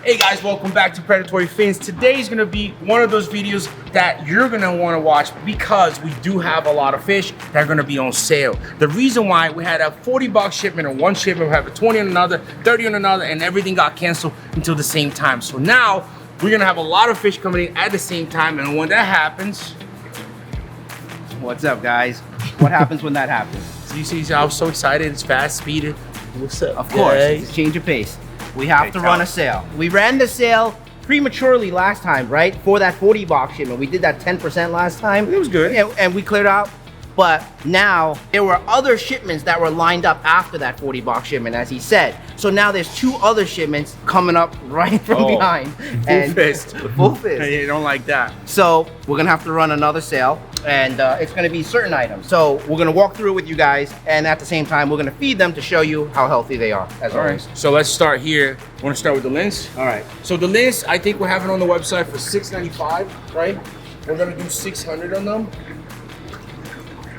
Hey guys, welcome back to Predatory Fins. Today is gonna be one of those videos that you're gonna wanna watch because we do have a lot of fish that are gonna be on sale. The reason why we had a 40-box shipment on one shipment, we have a 20 on another, 30 on another, and everything got canceled until the same time. So now we're gonna have a lot of fish coming in at the same time, and when that happens, what's up, guys? What happens when that happens? so you see, I was so excited, it's fast speeded. What's up? Of course, guys? it's a change of pace. We have to tell run a us. sale. We ran the sale prematurely last time, right? For that 40-box shipment. We did that 10% last time. It was good. And we cleared out. But now there were other shipments that were lined up after that 40-box shipment, as he said. So now there's two other shipments coming up right from behind. Full fist. Full fist. You don't like that. So we're gonna have to run another sale, and it's gonna be certain items. So we're gonna walk through it with you guys, and at the same time, we're gonna feed them to show you how healthy they are, as always. So let's start here. Want to start with the lens? All right. So the lens, I think we're having on the website for $6.95, right? We're gonna do 600 on them.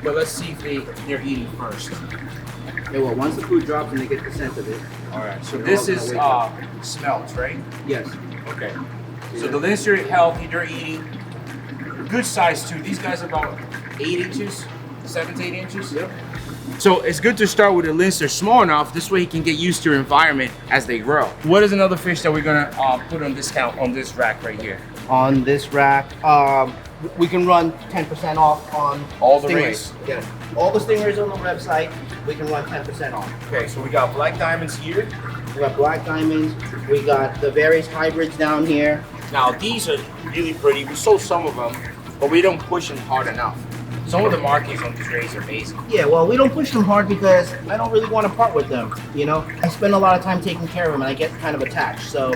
But let's see if they're eating first. Yeah, well, once the food drops and they get the scent of it. All right. So this is smelts, right? Yes. Okay. So the lens are healthy. They're eating. Good size too. These guys are about 8 inches, 7 to 8 inches. Yep. So it's good to start with a lens they're small enough. This way he can get used to your environment as they grow. What is another fish that we're gonna put on discount on this rack right here? On this rack, we can run 10% off on All the stingrays. rays. Yeah. All the stingrays on the website, we can run 10% off. Okay, so we got black diamonds here. We got black diamonds. We got the various hybrids down here. Now these are really pretty. We sold some of them, but we don't push them hard enough. Some of the markings on these rays are amazing. Yeah, well, we don't push them hard because I don't really want to part with them. You know, I spend a lot of time taking care of them, and I get kind of attached. So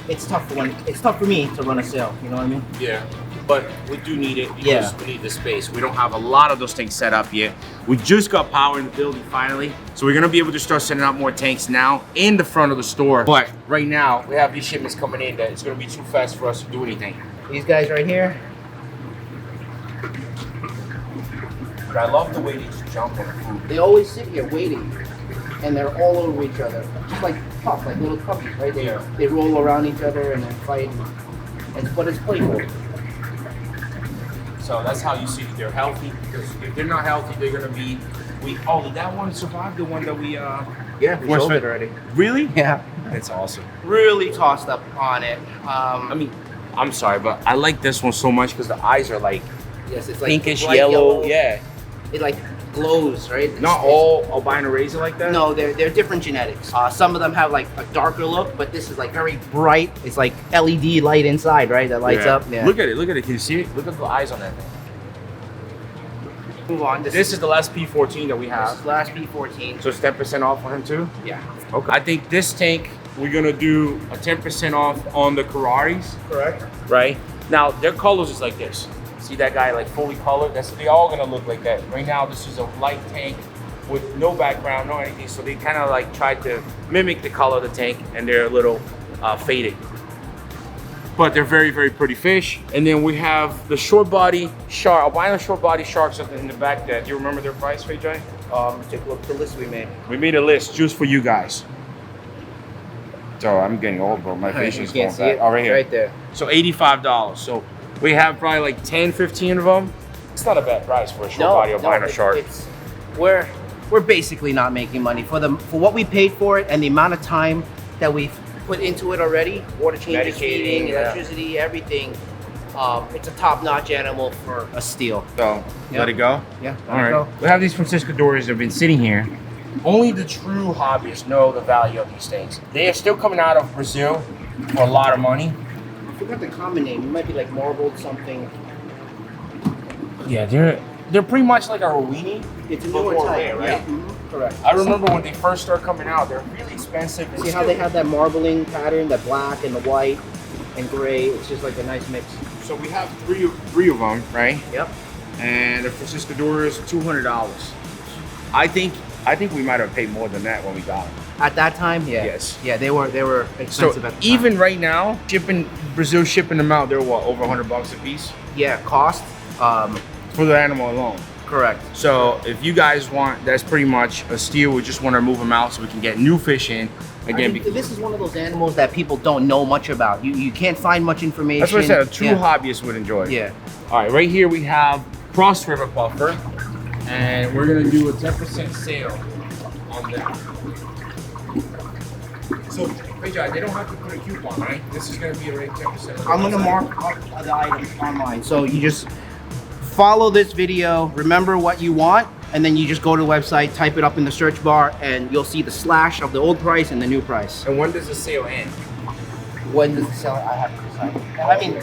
it's tough for me to run a sale. You know what I mean? Yeah, but we do need it because we need the space. We don't have a lot of those things set up yet. We just got power in the building finally, so we're gonna be able to start setting up more tanks now in the front of the store. But right now, we have these shipments coming in that it's gonna be too fast for us to do anything. These guys right here. But I love the way they just jump on the food. They always sit here waiting, and they're all over each other, just like pups, like little puppies, right? They roll around each other and then fight, but it's playful. So that's how you see that they're healthy. Because if they're not healthy, they're gonna be weak. Oh, did that one survive? The one that we Yeah, we sold it already. Really? Yeah, That's awesome. really tossed up on it. I mean, I'm sorry, but I like this one so much because the eyes are like yes, it's like pinkish bright yellow. Yeah. It like glows, right? Not all albino rays are like that? No, they're different genetics. Some of them have like a darker look, but this is like very bright. It's like LED light inside, right? That lights up. Yeah. Look at it. Look at it. Can you see it? Look at the eyes on that thing. Move on. This is the last P14 that we this have. is last P14. So it's 10% off for him too? Yeah. Okay. I think this tank, we're gonna do a 10% off on the Kararis, Correct. right? Now, their colors is like this. See that guy like fully colored? They all gonna look like that. Right now, this is a light tank with no background, no anything. So they kind of like tried to mimic the color of the tank, and they're a little faded. But they're very, very pretty fish. And then we have the short body shark, albino short body sharks up in the back there. Do you remember their price, Ray J? Take a look at the list we made. We made a list just for you guys. So I'm getting old, bro. My patience You going can't see back. it. Oh, right here. Right there. So $85. So we have probably like 10, 15 of them. It's not a bad price for a short body albino shark. We're basically not making money for what we paid for it and the amount of time that we've put into it already. Water changes, Medicating, feeding, yeah. electricity, everything. It's a top-notch animal for a steal. So let it go. Yeah. All right. We have these Francisco Dories that have been sitting here. Only the true hobbyists know the value of these things. They are still coming out of Brazil for a lot of money. I forgot the common name. It might be like marbled something. Yeah, they're pretty much like a Rowini. It's a but newer more type, rare, right? Yeah. Mm-hmm. Correct. I remember when they first started coming out, they're really expensive. See how they have that marbling pattern, that black and the white and gray. It's just like a nice mix. So we have three of them, right? Yep. And the Francisco Doris, $200. I think we might have paid more than that when we got them. At that time, yeah. Yes. Yeah, they were expensive So at the time. even right now, Brazil shipping them out, they're what, over $100 a piece Yeah, cost. for the animal alone. Correct. So if you guys want, that's pretty much a steal. We just want to move them out so we can get new fish in. Again, I mean, this is one of those animals that people don't know much about. You can't find much information. that's what I said. A true hobbyist would enjoy. Yeah. All right, right here we have Cross River Puffer, and we're gonna do a 10% sale on that. So, hey John, they don't have to put a coupon, right? This is gonna be already 10%. I'm gonna mark up the items online. So you just follow this video, remember what you want, and then you just go to the website, type it up in the search bar, and you'll see the slash of the old price and the new price. And when does the sale end? When does the sell? I have to decide. I mean,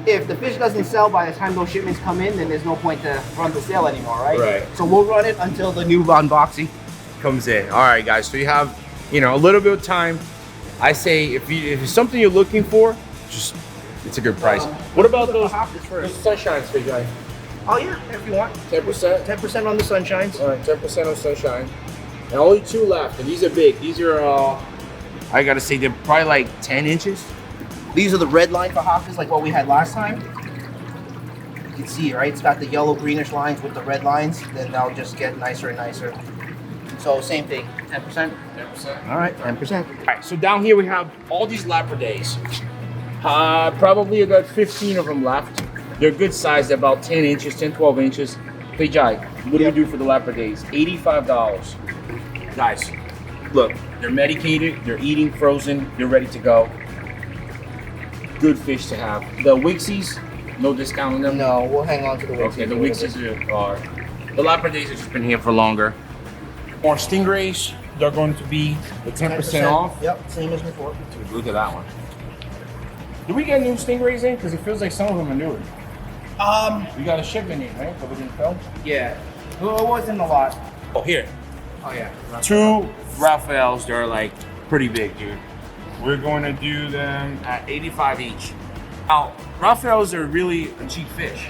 if the fish doesn't sell by the time those shipments come in, then there's no point to run the sale anymore, right? Right. So we'll run it until the new unboxing comes in. All right, guys. So you have, you know, a little bit of time. I say if it's something you're looking for, just it's a good price. What about those sunshines, big guy? Oh yeah, if you want. 10%. 10% on the sunshines. All right, 10% on sunshine. And only 2 left, and these are big. These are, I gotta say, they're probably like 10 inches. These are the red line fajakas, like what we had last time. You can see it, right? It's got the yellow greenish lines with the red lines. Then they'll just get nicer and nicer. So same thing, 10%. 10%. All right, 10%. All right, so down here we have all these Labradoodles. Probably about 15 of them left. They're good size, they're about 10 inches, 10, 12 inches. Hey Jai, what do we do for the Labradoodles? $85. Guys, look, they're medicated, they're eating frozen, they're ready to go. Good fish to have. The Wixies, no discount on them? No, we'll hang on to the Wixies. Okay, the Wixies are, the Labradoodles have just been here for longer. More stingrays, they're going to be the 10% off. Yep, same as before. Look at that one. Did we get new stingrays in? Because it feels like some of them are newer. We got a shipment in, right? But we didn't film? Yeah. Well, it wasn't a lot. Oh, here. Oh yeah. 2 Raphaels, they're like pretty big, dude. We're going to do them at 85 each. Now, Raphaels are really a cheap fish.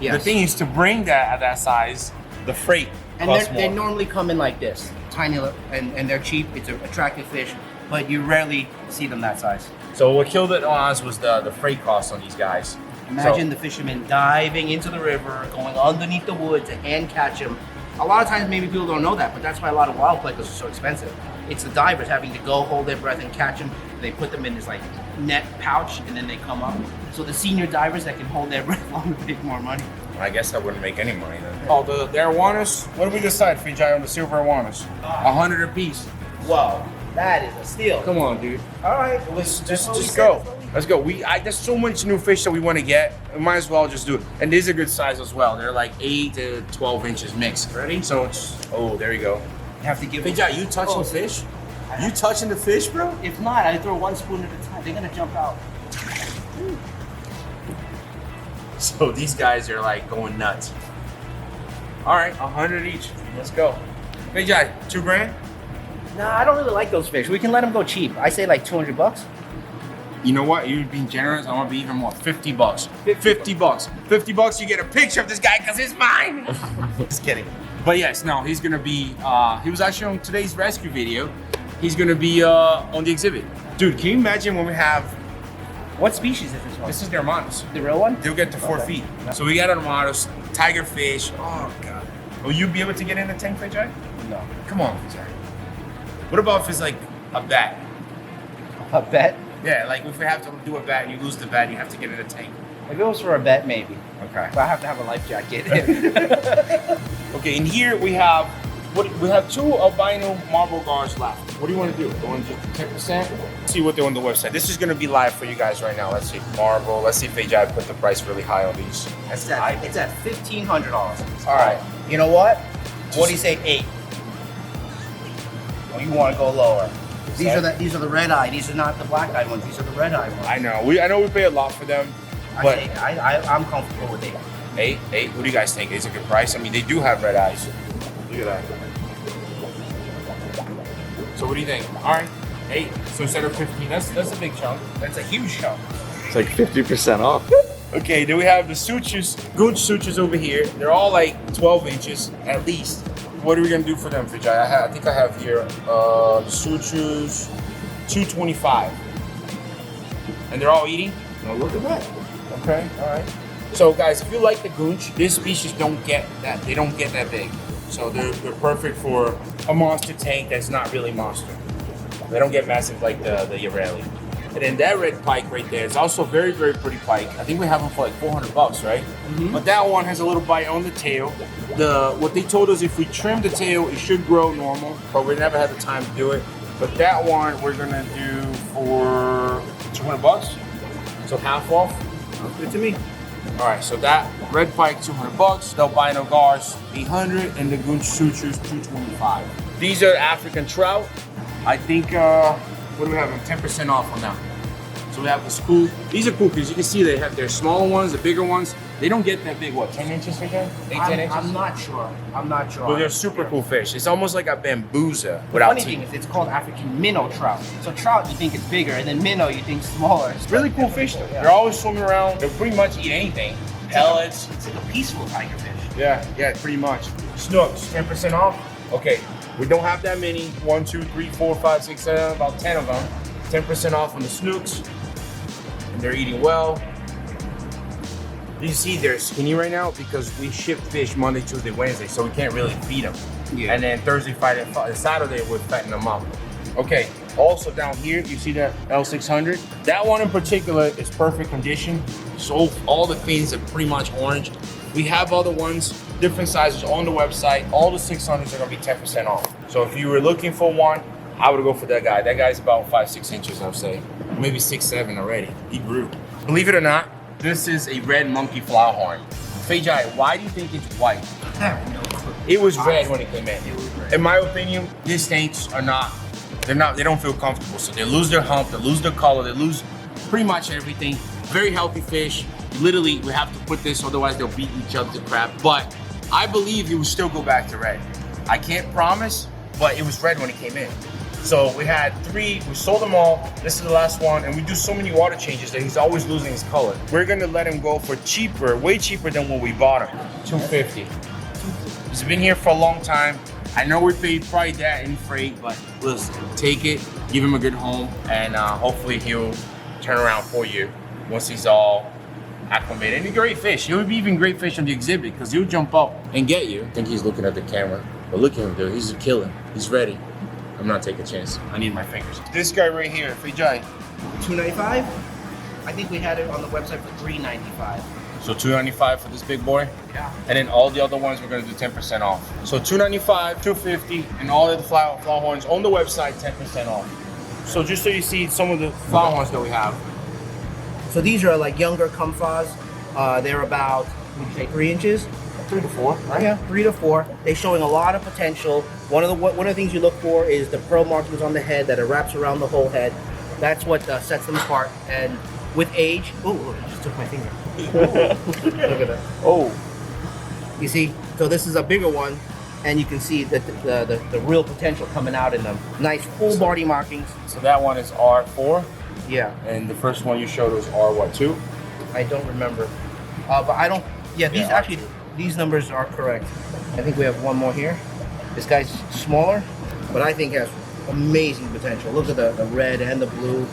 Yes. The thing is to bring that at that size, the freight And costs they more. normally come in like this, tiny, and they're cheap. It's an attractive fish, but you rarely see them that size. So what killed it on us was the freight costs on these guys. Imagine the fishermen diving into the river, going underneath the wood to hand catch them. A lot of times maybe people don't know that, but that's why a lot of wild plecos are so expensive. It's the divers having to go, hold their breath, and catch them. They put them in this like net pouch, and then they come up. So the senior divers that can hold their breath longer make more money. I guess I wouldn't make any money then. Oh, the arowanas, what do we decide, Fijai, on the silver arowanas? 100 a piece. Whoa, that is a steal. Come on, dude. All right, Just go. Let's go. There's so much new fish that we want to get. We might as well just do it. And these are good size as well. They're like 8 to 12 inches mixed. Ready? So it's, oh, there you go. You have to give Fijai, you touching fish? You touching the fish, bro? If not, I throw 1 spoon at a time. They're gonna jump out. So these guys are like going nuts. All right, 100 each. Let's go. Fijai, $2 grand? Nah, I don't really like those fish. We can let them go cheap. I say like $200. You know what? You're being generous. I want to be even more. $50. $50, you get a picture of this guy because it's mine. Just kidding. But yes, no, he's gonna be. He was actually on today's rescue video. He's gonna be on the exhibit. Dude, can you imagine when we have? What species is this one? This is the Hermanos. The real one? They'll get to 4 feet. So we got Hermanos, tiger fish. Oh god. Will you be able to get in the tank, Fijai? No. Come on, Fijai. What about if it's like a bat? A bet? Yeah, like if we have to do a bat and you lose the bat, you have to get in a tank. If it was for a bet, maybe. Okay. But I have to have a life jacket. Okay, in here we have 2 albino marble guards left. What do you want to do? Go on 10%? See what they're on the website. This is going to be live for you guys right now. Let's see. Marble. Let's see if AJ put the price really high on these. It's at $1,500. All right. You know what? What do you say, 8? Or you want to go lower? These are the red eye. These are not the black eye ones. These are the red eye ones. I know. I know we pay a lot for them, but I'm comfortable with 8. 8. What do you guys think? Is it a good price? I mean, they do have red eyes. Look at that. So what do you think? All right, 8. So instead of 15, that's a big chunk. That's a huge chunk. It's like 50% off. Okay, then we have the sutures, good sutures over here. They're all like 12 inches at least. What are we gonna do for them, Fijai? I think I have here the sutures, $225. And they're all eating? Oh, look at that. Okay, all right. So guys, if you like the goonch, this species don't get that. They don't get that big. So they're perfect for a monster tank that's not really monster. They don't get massive like the Yareli. And then that red pike right there is also very, very pretty pike. I think we have them for like 400 bucks, right? But that one has a little bite on the tail. What they told us, if we trim the tail, it should grow normal, but we never had the time to do it. But that one we're gonna do for 200 bucks. So half off. Sounds good to me. All right, so that red pike, 200 bucks. The albino gars, 800, and the goonch sutures, 225. These are African trout. I think, what do we have? 10% off on that. So we have this cool, these are cool because you can see they have their smaller ones, the bigger ones. They don't get that big, what, 10 inches again? 10 inches? I'm not sure. But they're super cool fish. It's almost like a bambusa The without funny teeth. thing is, it's called African minnow trout. So trout, you think it's bigger, and then minnow, you think smaller. It's Really cool fish though. They're always swimming around. They'll pretty much eat anything. Pellets. It's like a peaceful tiger fish. Yeah, pretty much. Snooks, 10% off. Okay, we don't have that many. 1, 2, 3, 4, 5, 6, 7, about 10 of them. 10% off on the snooks. And they're eating well. You see they're skinny right now because we ship fish Monday, Tuesday, Wednesday, so we can't really feed them. Yeah. And then Thursday, Friday, and Saturday, we're fattening them up. Okay, also down here, you see that L600? That one in particular is perfect condition. So all the fins are pretty much orange. We have other ones, different sizes on the website. All the 600s are gonna be 10% off. So if you were looking for one, I would go for that guy. That guy's about 5, 6 inches, I'll say. Maybe 6, 7 already. He grew. Believe it or not, this is a red monkey flowerhorn. Fejai, why do you think it's white? I have no clue. It was red when it came in. It was red. In my opinion, these tanks are not, they don't feel comfortable. So they lose their hump, they lose their color, they lose pretty much everything. Very healthy fish. Literally, we have to put this, otherwise they'll beat each other to crap. But I believe it will still go back to red. I can't promise, but it was red when it came in. So we had 3, we sold them all. This is the last one, and we do so many water changes that he's always losing his color. We're gonna let him go for cheaper, way cheaper than when we bought him. $250. He's been here for a long time. I know we paid probably that in freight, but listen, take it, give him a good home, and hopefully he'll turn around for you once he's all acclimated. And he's a great fish. He'll be even great fish on the exhibit because he'll jump up and get you. I think he's looking at the camera, but look at him, dude. He's a killer. He's ready. I'm not taking a chance. I need my fingers. This guy right here, Fejai. $2.95. I think we had it on the website for $3.95. So $2.95 for this big boy. Yeah. And then all the other ones we're gonna do 10% off. So $2.95, $2.50, and all of the Flowerhorns on the website 10% off. So just so you see some of the Flowerhorns that we have. So these are like younger comfas. They're about, would you say, 3 inches? 3 to 4, right? Yeah, 3 to 4. They're showing a lot of potential. One of the things you look for is the pearl markings on the head that it wraps around the whole head. That's what sets them apart. And with age, oh, look, I just took my finger. Look at that. Oh. You see, so this is a bigger one, and you can see that the real potential coming out in them. Nice full body markings. So that one is R4, Yeah, and the first one you showed was R2? I don't remember, but I don't. Yeah, these Yeah, actually, these numbers are correct. I think we have one more here. This guy's smaller, but I think has amazing potential. Look at the red and the blue.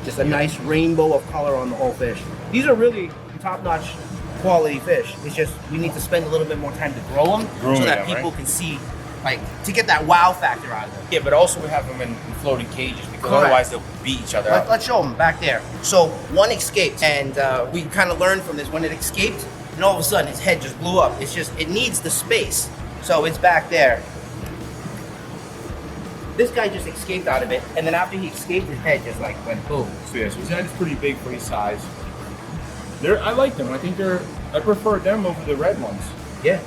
Just a nice rainbow of color on the whole fish. These are really top-notch quality fish. It's just we need to spend a little bit more time to grow them so that people can see, like, to get that wow factor out of them. Yeah, but also we have them in floating cages because Correct. otherwise they'll beat each other up. Let's show them back there. So one escaped, and we kind of learned from this. When it escaped, and all of a sudden his head just blew up. It's just, it needs the space. So it's back there. This guy just escaped out of it, and then after he escaped, his head just like went boom. So yeah, so his head is pretty big for his size. I like them. I prefer them over the red ones. Yeah.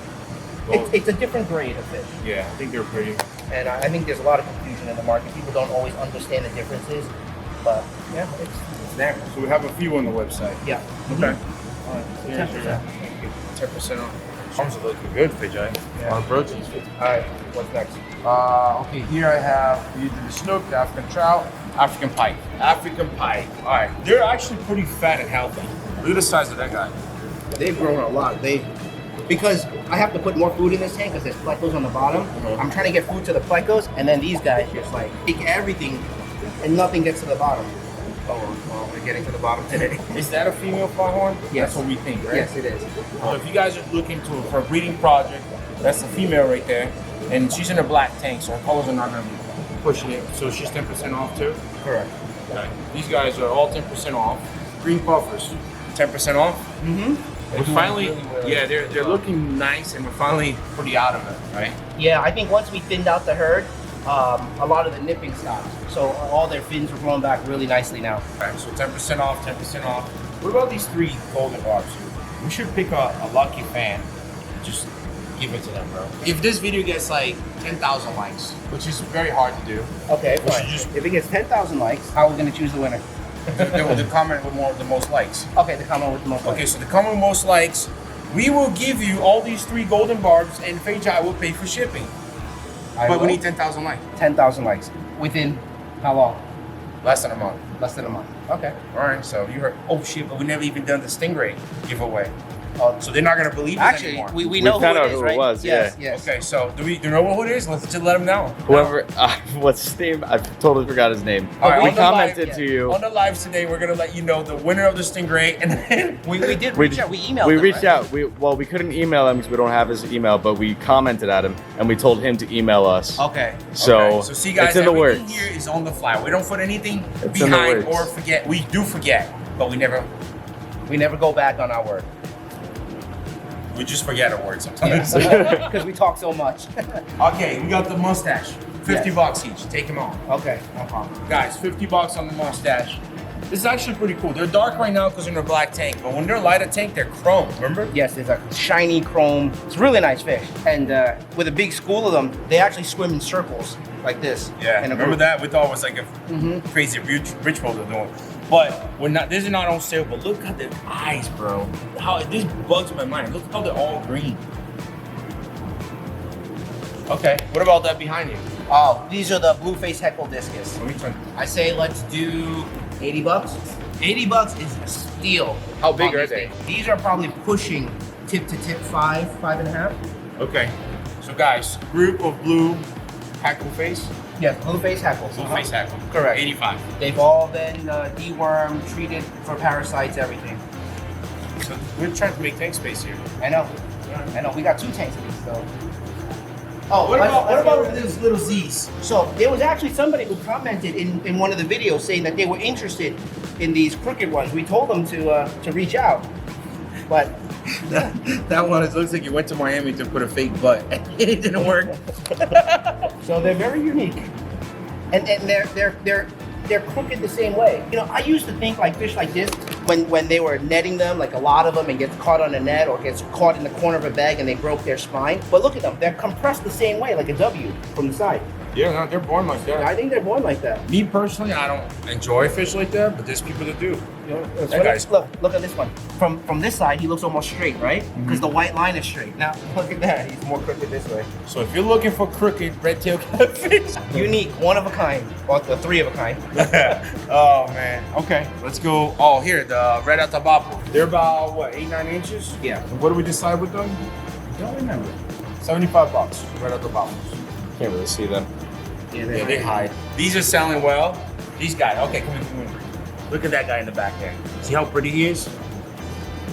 Well, It's a different grade of fish. yeah, I think they're pretty. And I think there's a lot of confusion in the market. People don't always understand the differences, but yeah, it's there. So we have a few on the website. Yeah. Okay. All right. So 10%. 10% off. Arms are looking good, Fejai. Yeah. Our protein's good. All right. What's next? Okay, here I have either the snook, the African trout, African pike. African pike. All right, they're actually pretty fat and healthy. Look at the size of that guy. They've grown a lot. Because I have to put more food in this tank because there's plecos on the bottom. I'm trying to get food to the plecos, and then these guys just like take everything, and nothing gets to the bottom. Oh, well, we're getting to the bottom today. Is that a female foghorn? Yes. That's what we think, right? Yes, it is. So if you guys are looking for a breeding project, that's the female right there. And she's in a black tank, so her colors are not going to be pushing it, so it's just 10% off too. Correct. Okay. These guys are all 10% off. Green puffers, 10% off. Mm-hmm. We're finally, yeah, they're looking nice, and we're finally pretty out of it, right? Yeah, I think once we thinned out the herd, a lot of the nipping stopped. So all their fins are growing back really nicely now. All right, so 10% off, 10% off. What about these 3 golden barbs here? We should pick a lucky fan and just give it to them, bro. If this video gets like 10,000 likes, which is very hard to do, Okay, we fine. should just If it gets 10,000 likes, how are we going to choose the winner? the comment with the most likes. Okay, the comment with the most likes. Okay, so the comment with most likes, we will give you all these 3 golden barbs, and Feijai will pay for shipping. But we need 10,000 likes. 10,000 likes. Within how long? Less than a month. Less than a month. Okay. All right, so you heard. Oh shit! But we never even done the stingray giveaway. Oh, So they're not gonna believe us actually, anymore. we know who found out it is, who it right? was, Yes, yeah. yes. Okay, so do you know who it is? Let's just let them know. Whoever, what's his name? I totally forgot his name. All right, we on the live, commented yeah. to you. On the lives today, we're gonna let you know the winner of the stingray, and then We did reach out. We emailed We them, reached right? out. We couldn't email him because we don't have his email, but we commented at him and we told him to email us. Okay. So, Okay, so see guys, it's in the everything works. here is on the fly. We don't put anything It's in the behind works. or forget. We do forget, but we never. We never go back on our word. We just forget our words sometimes. Because we talk so much. Okay, we got the mustache. 50 Yes. bucks each. Take them all. Okay, no problem. Guys, 50 bucks on the mustache. This is actually pretty cool. They're dark right now because they're in a black tank, but when they're lighter tank, they're chrome, remember? Yes, it's a shiny chrome. It's a really nice fish. And with a big school of them, they actually swim in circles like this. Yeah, in a remember group. that? We thought it was like a crazy rich people are doing. But we're not. This is not on sale. But look at the eyes, bro. How this bugs my mind. Look how they're all green. Okay, what about that behind you? Oh, these are the blue-face heckle discus. Let me turn. I say let's do 80 bucks. 80 bucks is a steal. How big on are these they? things. These are probably pushing tip to tip 5.5. Okay, so guys, group of blue hackle face. Yes, blue-face heckles. Blue face hackle. Correct. 85. They've all been dewormed, treated for parasites, everything. So we're trying to make tank space here. I know. We got 2 tanks of these, so. Oh, What about these little Z's? So there was actually somebody who commented in one of the videos saying that they were interested in these crooked ones. We told them to reach out, but That one, it looks like you went to Miami to put a fake butt. It didn't work. so they're very unique, and they're crooked the same way. You know, I used to think like fish like this when they were netting them, like a lot of them, and gets caught on a net or gets caught in the corner of a bag and they broke their spine. But look at them; they're compressed the same way, like a W from the side. Yeah, no, they're born like that. I think they're born like that. Me personally, I don't enjoy fish like that, but there's people that do. You know, That guy's- look at this one. From this side, he looks almost straight, right? Because the white line is straight. Now look at that; he's more crooked this way. So if you're looking for crooked red-tailed catfish, Unique, one of a kind, or the 3 of a kind. oh man. Okay, let's go. Oh, here the red atabapo. They're about what, 8-9 inches? Yeah. And what do we decide with them? Don't remember. 75 bucks. Red atabapos. Can't really see them. Yeah, Yeah, they hide. These are selling well. These guys. Okay, come in. Look at that guy in the back there. See how pretty he is?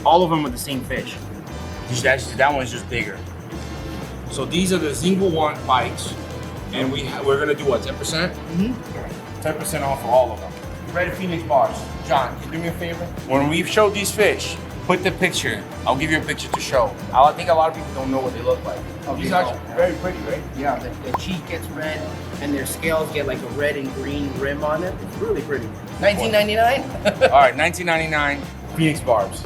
All of them are the same fish. That one's just bigger. So these are the Zingle 1 bites, and we're gonna do what, 10%? 10% off for all of them. Red Phoenix bars. John, can you do me a favor? When we've showed these fish, put the picture. I'll give you a picture to show. I think a lot of people don't know what they look like. Oh, These they are don't. actually very pretty, right? Yeah, the cheek gets red, and their scales get like a red and green rim on it. It's really pretty. $19.99. All right, $19.99 Phoenix barbs.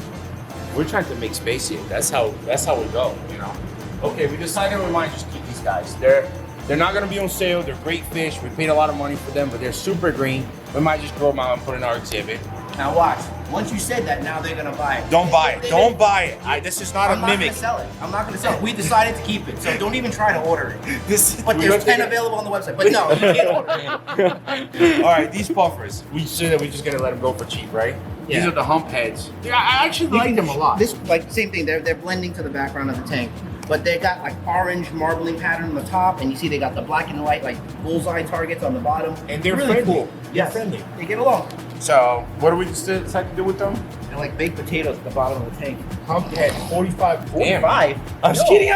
We're trying to make space here. That's how we go, you know. Okay, we decided we might just keep these guys. They're not gonna be on sale. They're great fish. We paid a lot of money for them, but they're super green. We might just grow them out and put in our exhibit. Now watch. Once you said that, now they're gonna buy it. Don't buy it. Don't buy it. This is not I'm a not mimic. gonna sell it. I'm not gonna sell it. We decided to keep it, so don't even try to order it. This. But there's 10 available on the website. But no, you can't order it. All right, these puffers. We said that we're just gonna let them go for cheap, right? These Yeah. are the hump heads. Yeah, I actually like them a lot. This, like, same thing. They're blending to the background of the tank, but they got like orange marbling pattern on the top, and you see they got the black and white like bullseye targets on the bottom. And they're really friendly. cool. They're Yes, friendly. they get along. So, what do we decide to do with them? They're like baked potatoes at the bottom of the tank. Pumped head, 45. Damn. 45? I was No. kidding.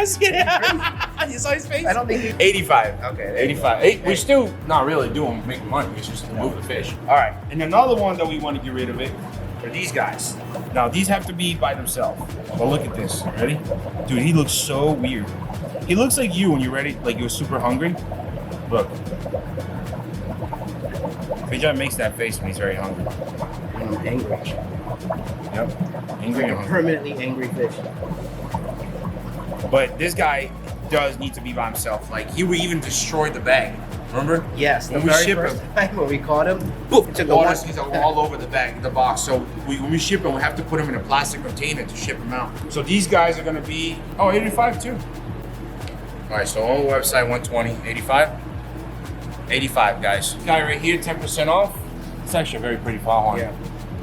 You saw his face? I don't think 85. Okay, there you 85. go. We're still not really making money. It's just to move the fish. All right. And another one that we want to get rid of it are these guys. Now, these have to be by themselves. But look at this. Ready? Dude, he looks so weird. He looks like you when you're ready, like you're super hungry. Look. Vijay makes that face when he's very hungry. I'm angry. Yep. Angry and hungry. Permanently angry fish. But this guy does need to be by himself. Like, he would even destroy the bag. Remember? Yes, the When we very ship first him. time when we caught him, Boop, it took a water while. skis are all over the bag, the box. So when we ship them, we have to put them in a plastic container to ship them out. So these guys are gonna be 85 too. All right, so on the website 120, 85, 85 guys. Guy right here, 10% off. It's actually a very pretty Flowerhorn. Yeah,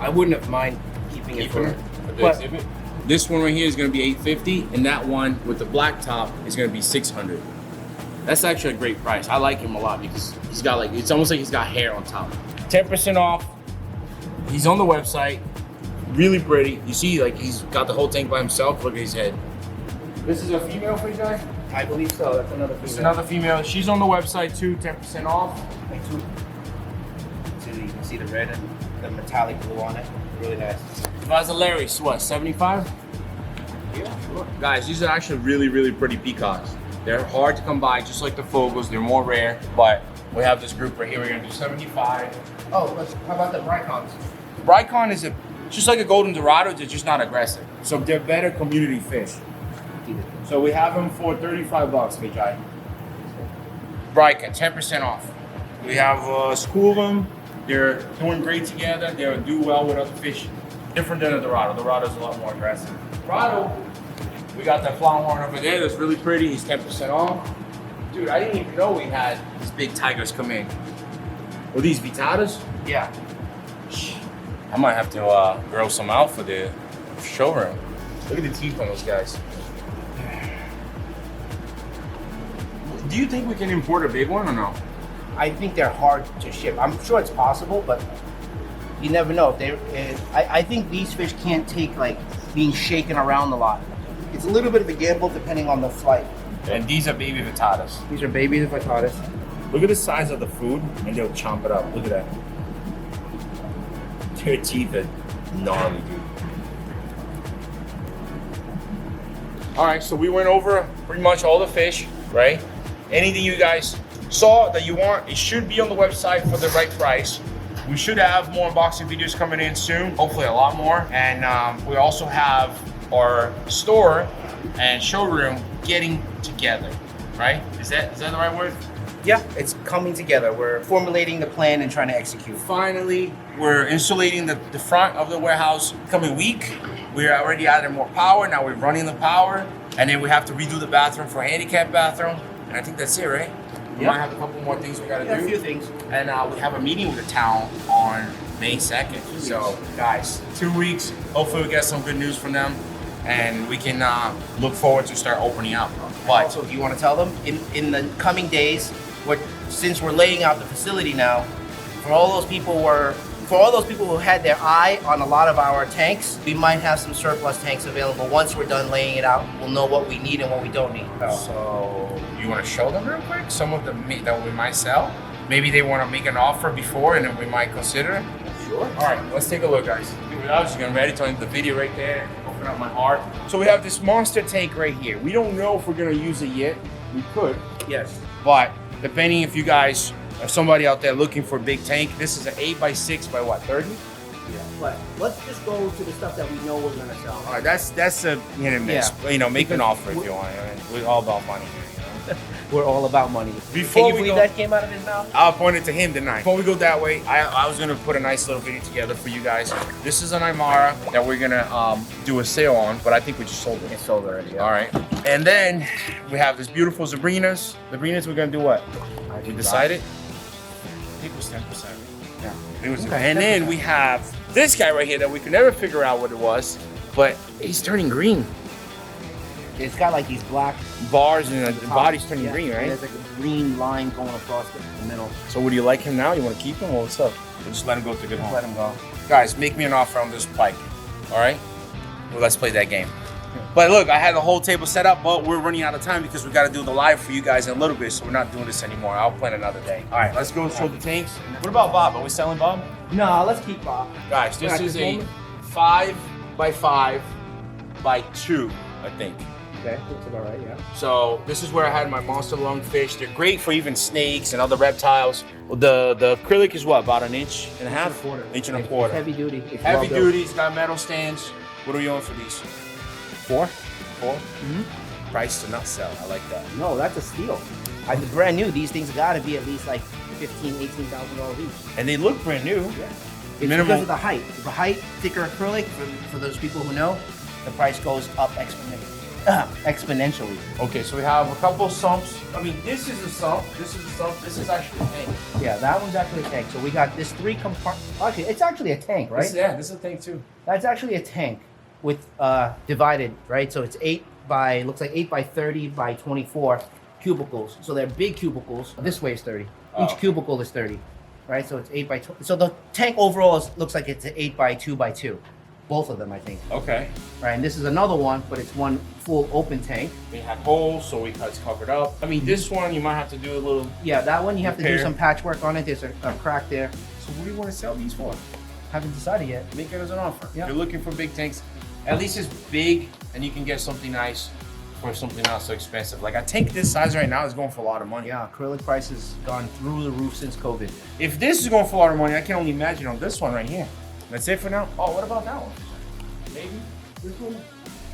I wouldn't have mind keeping it for. For the But exhibit. This one right here is gonna be 850, and that one with the black top is gonna be 600. That's actually a great price. I like him a lot because he's got like, it's almost like he's got hair on top. 10% off. He's on the website. Really pretty. You see, like, he's got the whole tank by himself. Look at his head. This is a female fish guy? I believe so. That's another It's female. another female. She's on the website too, 10% off. Like two. So you can see the red and the metallic blue on it. Really nice. Vasilaris, what, 75? Yeah, sure. Guys, these are actually really, really pretty peacocks. They're hard to come by, just like the Fogels. They're more rare, but we have this group right here. We're gonna do 75. Oh, how about the Bricons? Bricon is just like a golden dorado, they're just not aggressive. So they're better community fish. So we have them for 35 bucks, Vijay. Bricon, 10% off. We have school them. They're doing great together. They'll do well with other fish. Different than a dorado. Dorado's a lot more aggressive. Dorado, we got that Flowerhorn over there that's really pretty. He's 10% off. Dude, I didn't even know we had these big tigers come in. Were these Vitadas? Yeah. I might have to grow some out for the showroom. Look at the teeth on those guys. Do you think we can import a big one or no? I think they're hard to ship. I'm sure it's possible, but you never know. I think these fish can't take like being shaken around a lot. It's a little bit of a gamble depending on the flight. And these are baby Vitadas. These are babies if I caught it. Look at the size of the food and they'll chomp it up. Look at that. Their teeth are gnarly, dude. All right, so we went over pretty much all the fish, right? Anything you guys saw that you want, it should be on the website for the right price. We should have more unboxing videos coming in soon, hopefully a lot more. And we also have our store and showroom getting together, right? Is that the right word? Yeah, it's coming together. We're formulating the plan and trying to execute. Finally, we're insulating the front of the warehouse coming week. We already added more power. Now we're running the power. And then we have to redo the bathroom for a handicap bathroom. And I think that's it, right? We Yeah. might have a couple more things we gotta Yeah, do. a few things. And we have a meeting with the town on May 2nd. So guys, 2 weeks. Hopefully we get some good news from them. And we can look forward to start opening up. But Also, do you want to tell them in the coming days, since we're laying out the facility now, for all those people who had their eye on a lot of our tanks, we might have some surplus tanks available. Once we're done laying it out, we'll know what we need and what we don't need. so you want to show them real quick some of the meat that we might sell? Maybe they want to make an offer before and then we might consider it. Sure. All right, let's take a look, guys. I was just getting ready to end the video right there. Open up my heart. So we have this monster tank right here. We don't know if we're gonna use it yet. We could, Yes. but depending if you guys are somebody out there looking for a big tank, this is an 8x6 by what, 30? Yeah. But let's just go to the stuff that we know we're gonna sell. All right, that's a hit and miss. Yeah. You know, make an Because offer if you want. I mean, we're all about money here. You know? We're all about money. Before Can you we believe go- that came out of his mouth? I'll point it to him tonight. Before we go that way, I was gonna put a nice little video together for you guys. This is an Aymara that we're gonna do a sale on, but I think we just sold it. It's sold already. Yeah. All right. And then we have this beautiful Zabrinas. Zabrinas, we're gonna do what? We decided? I think it was 10%. Yeah. It was. Okay, And then we have this guy right here that we could never figure out what it was, but he's turning green. It's got like these black Bars and the body's turning yeah, green, and right? There's like a green line going across the middle. So would you like him now? You want to keep him? Or what's up? We'll just let him go to good home. Let him go. Guys, make me an offer on this pike. All right. Well, let's play that game. But look, I had the whole table set up, but we're running out of time because we got to do the live for you guys in a little bit. So we're not doing this anymore. I'll plan another day. All right, let's go show the tanks. What about Bob? Are we selling Bob? No, let's keep Bob. Guys, this is a 5x5 by 2, I think. Okay, looks about right, yeah. So this is where I had my monster lungfish. They're great for even snakes and other reptiles. The acrylic is what, about 1.5 inches? Inch and a quarter. Heavy duty. Heavy duty. It's got metal stands. What are we on for these? 4? 4? Mm-hmm. Price to not sell. I like that. No, that's a steal. The brand new. These things got to be at least like $15,000, $18,000 each. And they look brand new. Yeah. It's because of the height. The height, thicker acrylic. For those people who know, the price goes up exponentially. Okay, so we have a couple sumps. I mean, this is a sump. This is a sump. This is actually a tank. Yeah, that one's actually a tank. So we got this 3 compartment. Actually, it's actually a tank, right? This is a tank too. That's actually a tank with divided, right? So it's 8 by, looks like 8 by 30 by 24 cubicles. So they're big cubicles. This way is 30. Each cubicle is 30, right? So it's 8 by 20. So the tank overall looks like it's an 8 by 2 by 2. Both of them, I think. Okay. Right, and this is another one, but it's one full open tank. We have holes, so it's covered up. I mean, this one you might have to do a little. Yeah, that one you have to do repair. some patchwork on it. There's a crack there. So what do you want to sell these for? Haven't decided yet. Make it as an offer. Yeah. If you're looking for big tanks, at least it's big and you can get something nice for something not so expensive. Like a tank this size right now is going for a lot of money. Yeah, acrylic prices gone through the roof since COVID. If this is going for a lot of money, I can only imagine on this one right here. That's it for now. Oh, what about that one? Maybe This one,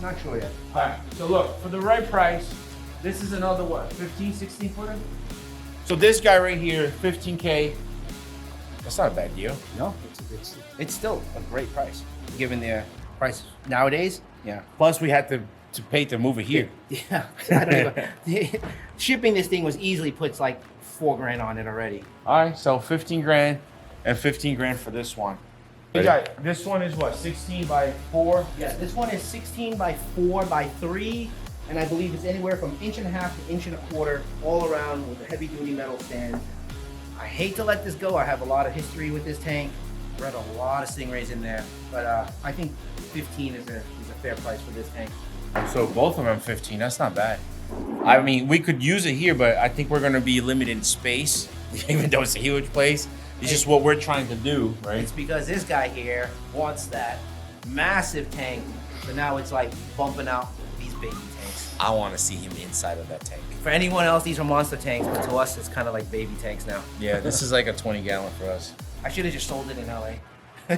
not sure yet. All right, so look, for the right price, this is another what, 15, 16 footer? So this guy right here, 15K, that's not a bad deal. No, it's still a great price given their prices nowadays. Yeah. Plus we had to pay to move it here. Yeah. I don't even, shipping this thing was easily puts like $4,000 on it already. All right, so 15 grand and 15 grand for this one. This one is what, 16 by 4? Yeah, this one is 16 by 4 by 3, and I believe it's anywhere from 1.5 inches to 1.25 inches all around with a heavy duty metal stand. I hate to let this go. I have a lot of history with this tank. Bred a lot of stingrays in there, but I think 15 is a fair price for this tank. So both of them 15, that's not bad. I mean, we could use it here, but I think we're gonna be limited in space, even though it's a huge place. It's just what we're trying to do, right? It's because this guy here wants that massive tank, so now it's like bumping out these baby tanks. I want to see him inside of that tank. For anyone else, these are monster tanks, but to us, it's kind of like baby tanks now. Yeah, this is like a 20-gallon for us. I should have just sold it in LA.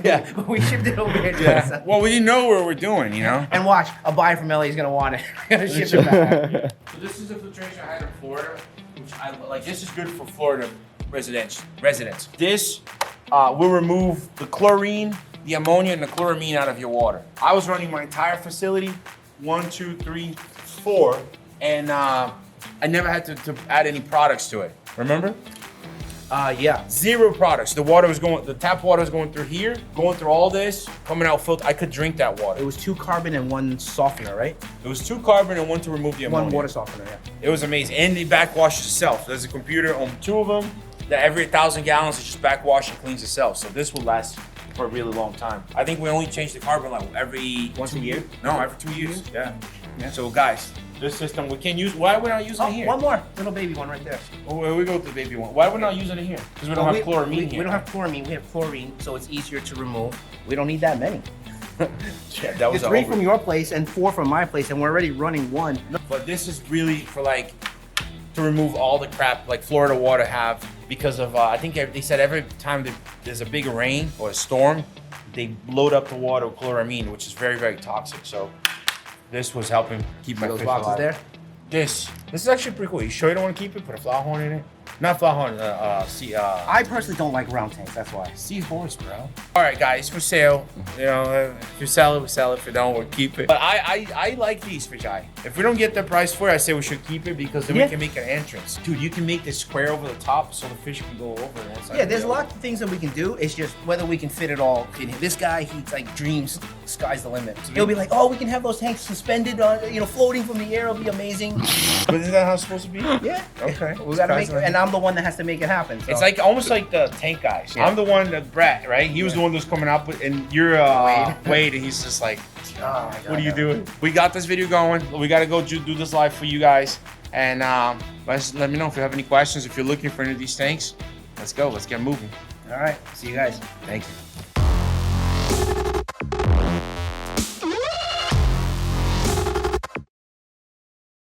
Yeah, but we shipped it over here. Yeah. Well, we didn't know what we're doing, you know? And watch, a buyer from LA is gonna want it. Gonna ship it back. So this is the filtration I had in Florida, which I like. This is good for Florida residents. This will remove the chlorine, the ammonia, and the chloramine out of your water. I was running my entire facility, 1, 2, 3, 4, and I never had to add any products to it. Remember? Yeah. 0 products. The tap water was going through here, going through all this, coming out filtered. I could drink that water. It was 2 carbon and 1 softener, right? It was 2 carbon and 1 to remove the ammonia. 1 water softener, yeah. It was amazing. And it backwashes itself. There's a computer on 2 of them that every 1,000 gallons it just backwash and cleans itself. So this will last for a really long time. I think we only change the carbon like every Once a year? No, every 2 years. Yeah. So guys, this system we can use. Why are we not using it here? One more little baby one right there. Oh, we go with the baby one. Why are we not using it here? Because we don't have chloramine here. We don't have chloramine. We have chlorine, so it's easier to remove. We don't need that many. Yeah, that was It's 3 from your place and 4 from my place, and we're already running 1. But this is really for like to remove all the crap like Florida water have because of I think they said every time there's a big rain or a storm, they load up the water with chloramine, which is very, very toxic. So this was helping keep my Those fish boxes alive. there? This is actually pretty cool. You sure you don't want to keep it? Put a Flowerhorn in it? Not Flowerhorn, I personally don't like round tanks, that's why. seahorse, bro. All right, guys, for sale. You know, if you sell it, we sell it. If you don't, we'll keep it. But I like these fish eye. If we don't get the price for it, I say we should keep it because then we can make an entrance. Dude, you can make this square over the top so the fish can go over that side. Yeah, there's a lot of things that we can do. It's just whether we can fit it all in here. This guy, he's like dreams, sky's the limit. He'll be like, oh, we can have those tanks suspended, floating from the air. It'll be amazing. But isn't that how it's supposed to be? Yeah. Okay. We gotta make it, and I'm the one that has to make it happen. So. It's like almost like the tank guys. Yeah. I'm the one that Brett, right? He was the one that was coming up with, and you're Wade, and he's just like, what are you doing? We got this video going. We got to go do this live for you guys. And let me know if you have any questions. If you're looking for any of these tanks, let's go. Let's get moving. All right. See you guys. Thank you.